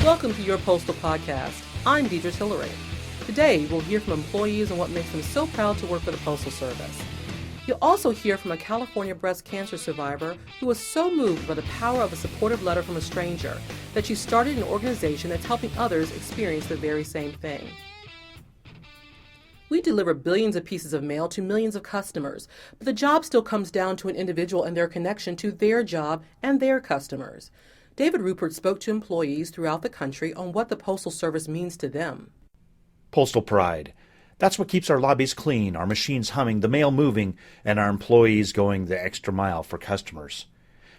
Welcome to Your Postal Podcast. I'm Deidre Tillery. Today, we'll hear from employees and what makes them so proud to work for the Postal Service. You'll also hear from a California breast cancer survivor who was so moved by the power of a supportive letter from a stranger that she started an organization that's helping others experience the very same thing. We deliver billions of pieces of mail to millions of customers, but the job still comes down to an individual and their connection to their job and their customers. David Rupert spoke to employees throughout the country on what the Postal Service means to them. Postal pride. That's what keeps our lobbies clean, our machines humming, the mail moving, and our employees going the extra mile for customers.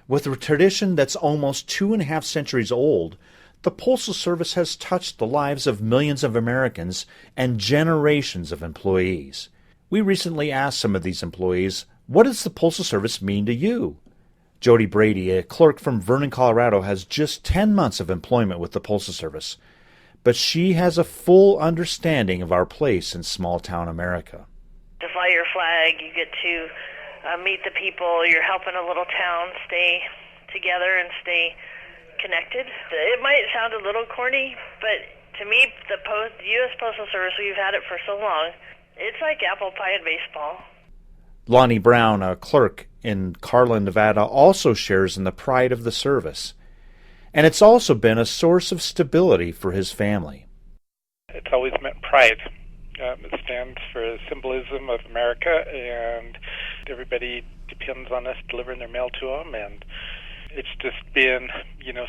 With a tradition that's almost 2.5 centuries old, the Postal Service has touched the lives of millions of Americans and generations of employees. We recently asked some of these employees, what does the Postal Service mean to you? Jody Brady, a clerk from Vernon, Colorado, has just 10 months of employment with the Postal Service, but she has a full understanding of our place in small-town America. To fly your flag, you get to meet the people. You're helping a little town stay together and stay connected. It might sound a little corny, but to me, the U.S. Postal Service, we've had it for so long, it's like apple pie and baseball. Lonnie Brown, a clerk in Carlin, Nevada, also shares in the pride of the service. And it's also been a source of stability for his family. It's always meant pride. It stands for the symbolism of America, and everybody depends on us delivering their mail to them, and it's just been,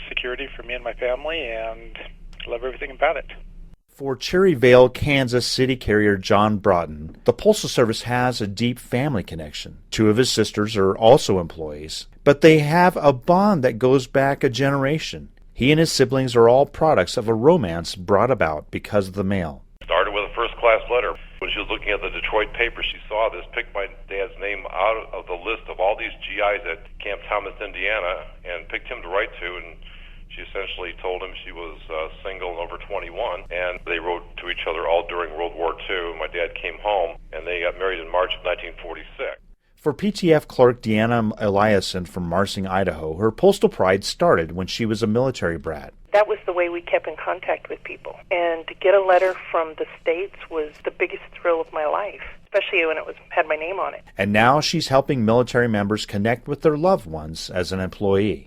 security for me and my family, and I love everything about it. For Cherryvale, Kansas city carrier John Broughton, the Postal Service has a deep family connection. 2 of his sisters are also employees, but they have a bond that goes back a generation. He and his siblings are all products of a romance brought about because of the mail. Started with a first-class letter. When she was looking at the Detroit paper, she saw this, picked my dad's name out of the list of all these GIs at Camp Thomas, Indiana, and picked him to write to, and she essentially told him she was single and over 21, and they wrote to each other all during World War II. My dad came home, and they got married in March of 1946. For PTF clerk Deanna Eliason from Marsing, Idaho, her postal pride started when she was a military brat. That was the way we kept in contact with people. And to get a letter from the States was the biggest thrill of my life, especially when it had my name on it. And now she's helping military members connect with their loved ones as an employee.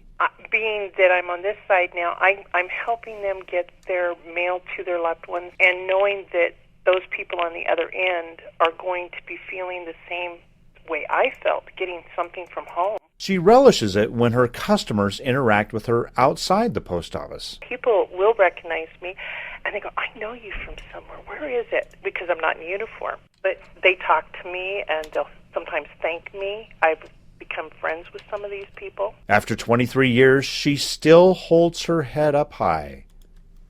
Being that I'm on this side now, I'm helping them get their mail to their loved ones, and knowing that those people on the other end are going to be feeling the same way I felt, getting something from home. She relishes it when her customers interact with her outside the post office. People will recognize me, and they go, I know you from somewhere. Where is it? Because I'm not in uniform. But they talk to me, and they'll sometimes thank me. I've become friends with some of these people. After 23 years, she still holds her head up high.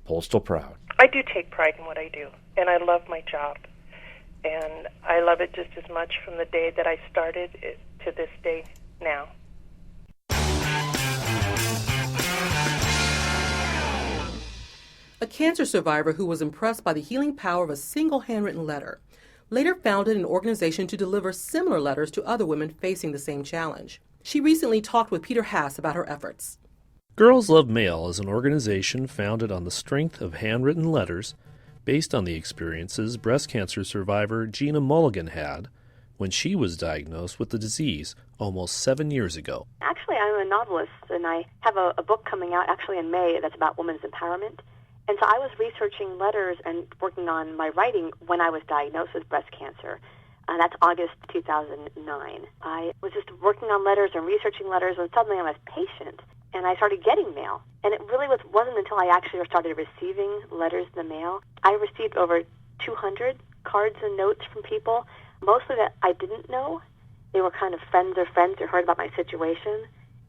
Postal proud. I do take pride in what I do, and I love my job. And I love it just as much from the day that I started to this day now. A cancer survivor who was impressed by the healing power of a single handwritten letter later founded an organization to deliver similar letters to other women facing the same challenge. She recently talked with Peter Haas about her efforts. Girls Love Mail is an organization founded on the strength of handwritten letters based on the experiences breast cancer survivor Gina Mulligan had when she was diagnosed with the disease almost 7 years ago. Actually, I'm a novelist, and I have a book coming out actually in May that's about women's empowerment. And so I was researching letters and working on my writing when I was diagnosed with breast cancer. That's August 2009. I was just working on letters and researching letters, and suddenly I was patient, and I started getting mail. And it really wasn't until I actually started receiving letters in the mail. I received over 200 cards and notes from people, mostly that I didn't know. They were kind of friends of friends who heard about my situation.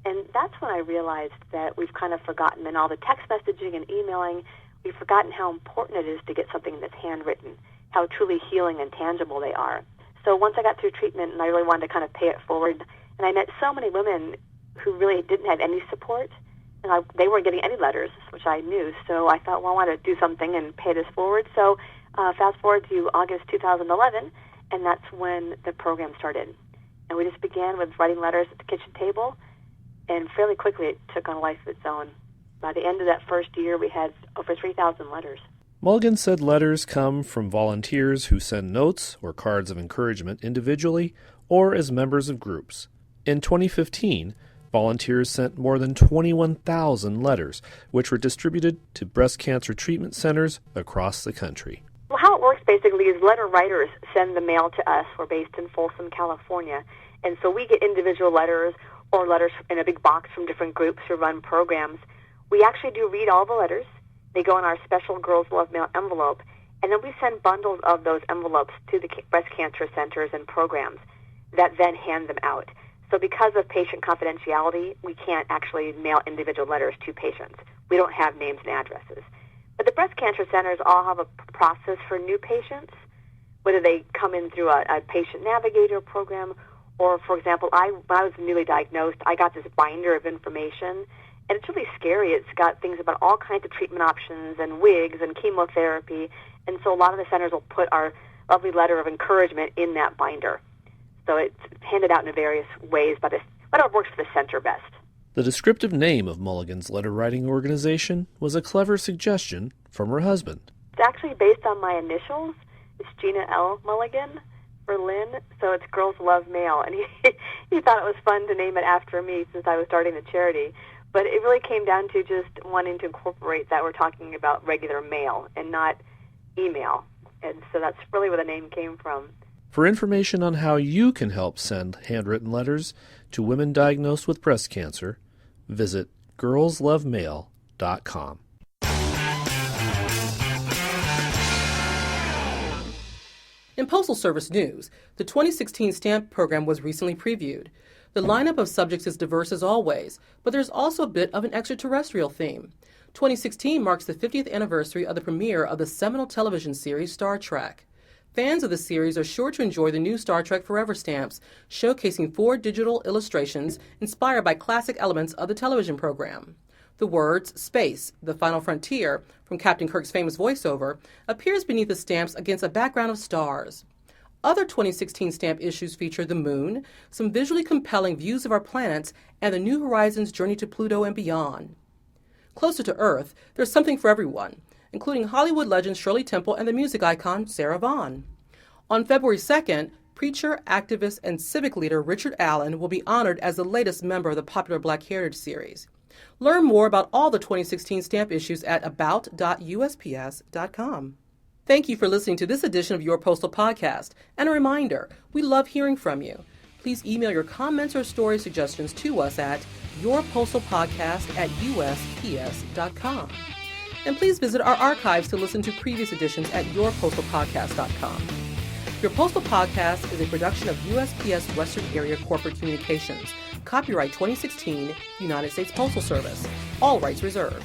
And that's when I realized that we've kind of forgotten, in all the text messaging and emailing, we've forgotten how important it is to get something that's handwritten, how truly healing and tangible they are. So once I got through treatment, and I really wanted to kind of pay it forward, and I met so many women who really didn't have any support, and they weren't getting any letters, which I knew. So I thought, well, I want to do something and pay this forward. So fast forward to August 2011, and that's when the program started. And we just began with writing letters at the kitchen table, and fairly quickly it took on a life of its own. By the end of that first year, we had over 3,000 letters. Mulligan said letters come from volunteers who send notes or cards of encouragement individually or as members of groups. In 2015, volunteers sent more than 21,000 letters, which were distributed to breast cancer treatment centers across the country. Well, how it works basically is letter writers send the mail to us. We're based in Folsom, California, and so we get individual letters or letters in a big box from different groups who run programs. We actually do read all the letters. They go in our special Girls Love Mail envelope, and then we send bundles of those envelopes to the breast cancer centers and programs that then hand them out. So because of patient confidentiality, we can't actually mail individual letters to patients. We don't have names and addresses. But the breast cancer centers all have a process for new patients, whether they come in through a patient navigator program or, for example, when I was newly diagnosed, I got this binder of information. And it's really scary. It's got things about all kinds of treatment options and wigs and chemotherapy. And so a lot of the centers will put our lovely letter of encouragement in that binder. So it's handed out in various ways, but whatever works for the center best. The descriptive name of Mulligan's letter-writing organization was a clever suggestion from her husband. It's actually based on my initials. It's Gina L. Mulligan for Lynn, so it's Girls Love Mail. And he thought it was fun to name it after me since I was starting the charity. But it really came down to just wanting to incorporate that we're talking about regular mail and not email. And so that's really where the name came from. For information on how you can help send handwritten letters to women diagnosed with breast cancer, visit girlslovemail.com. In Postal Service news, the 2016 stamp program was recently previewed. The lineup of subjects is diverse as always, but there's also a bit of an extraterrestrial theme. 2016 marks the 50th anniversary of the premiere of the seminal television series Star Trek. Fans of the series are sure to enjoy the new Star Trek Forever stamps, showcasing 4 digital illustrations inspired by classic elements of the television program. The words, Space, the Final Frontier, from Captain Kirk's famous voiceover, appears beneath the stamps against a background of stars. Other 2016 stamp issues feature the moon, some visually compelling views of our planets, and the New Horizons journey to Pluto and beyond. Closer to Earth, there's something for everyone, including Hollywood legend Shirley Temple and the music icon Sarah Vaughan. On February 2nd, preacher, activist, and civic leader Richard Allen will be honored as the latest member of the popular Black Heritage series. Learn more about all the 2016 stamp issues at about.usps.com. Thank you for listening to this edition of Your Postal Podcast. And a reminder, we love hearing from you. Please email your comments or story suggestions to us at yourpostalpodcast@usps.com. And please visit our archives to listen to previous editions at yourpostalpodcast.com. Your Postal Podcast is a production of USPS Western Area Corporate Communications. Copyright 2016, United States Postal Service. All rights reserved.